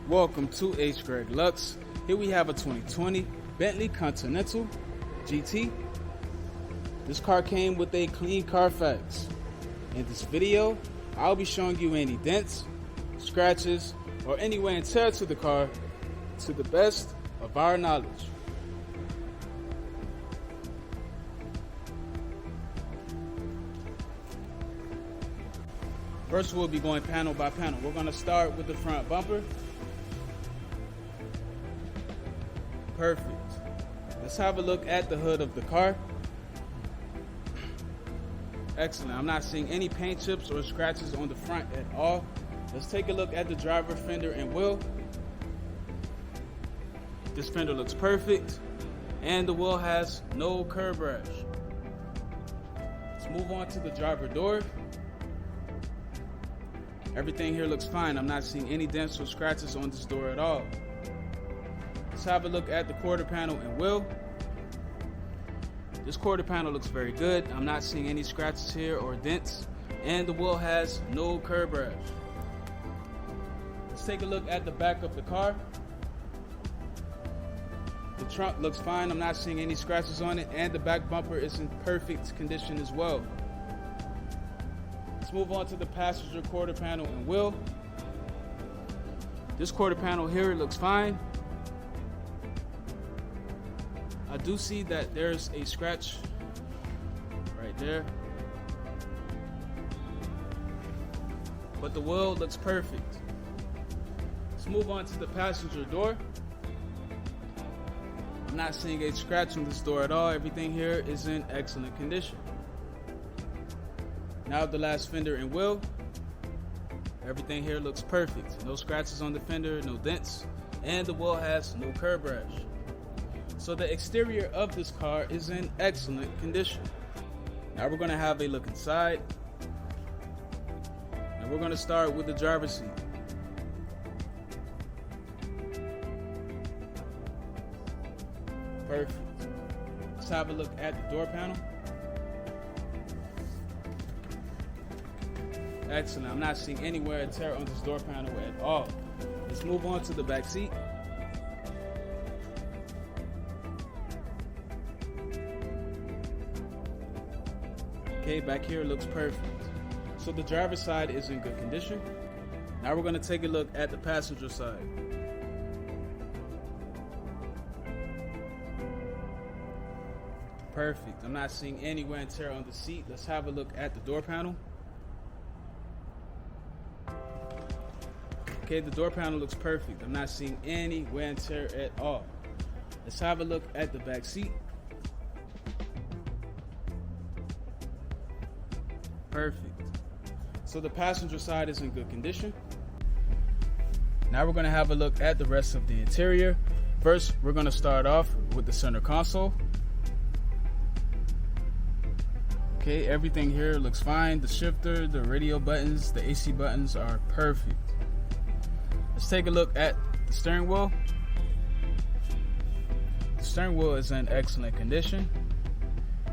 Welcome to hgreglux. Here we have a 2020 Bentley Continental GT. This car came with a clean carfax. In this video, I'll be showing you any dents, scratches, or any wear and tear to the car to the best of our knowledge. First, we'll be going panel by panel. We're going to start with the front bumper. Perfect. Let's have a look at the hood of the car. Excellent. I'm not seeing any paint chips or scratches on the front at all. Let's take a look at the driver fender and wheel. This fender looks perfect, and the wheel has no curb rash. Let's move on to the driver door. Everything here looks fine. I'm not seeing any dents or scratches on this door at all. Let's have a look at the quarter panel and wheel. This quarter panel looks very good. I'm not seeing any scratches here or dents, and the wheel has no curb rash. Let's take a look at the back of the car. The trunk looks fine. I'm not seeing any scratches on it, and the back bumper is in perfect condition as well. Let's move on to the passenger quarter panel and wheel. This quarter panel here looks fine. I do see that there's a scratch right there, but the wheel looks perfect. Let's move on to the passenger door. I'm not seeing a scratch on this door at all. Everything here is in excellent condition. Now the last fender and wheel. Everything here looks perfect. No scratches on the fender, no dents, and the wheel has no curb rash. So the exterior of this car is in excellent condition. Now we're going to have a look inside, and we're going to start with the driver's seat. Perfect. Let's have a look at the door panel. Excellent. I'm not seeing any wear and tear on this door panel at all. Let's move on to the back seat. Okay, back here looks perfect. So the driver's side is in good condition. Now we're going to take a look at the passenger side. Perfect. I'm not seeing any wear and tear on the seat. Let's have a look at the door panel. Okay, the door panel looks perfect. I'm not seeing any wear and tear at all. Let's have a look at the back seat. Perfect. So the passenger side is in good condition. Now we're going to have a look at the rest of the interior. First, we're going to start off with the center console. Okay, everything here looks fine. The shifter, the radio buttons, the AC buttons are perfect. Let's take a look at the steering wheel. The steering wheel is in excellent condition.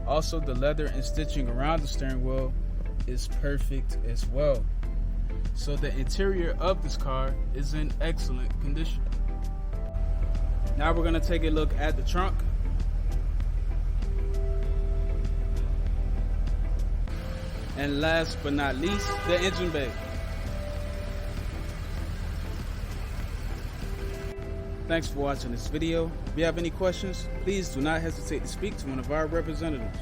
Also, the leather and stitching around the steering wheel is perfect as well. So the interior of this car is in excellent condition. Now we're going to take a look at the trunk. And last but not least, the engine bay. Thanks for watching this video. If you have any questions, please do not hesitate to speak to one of our representatives.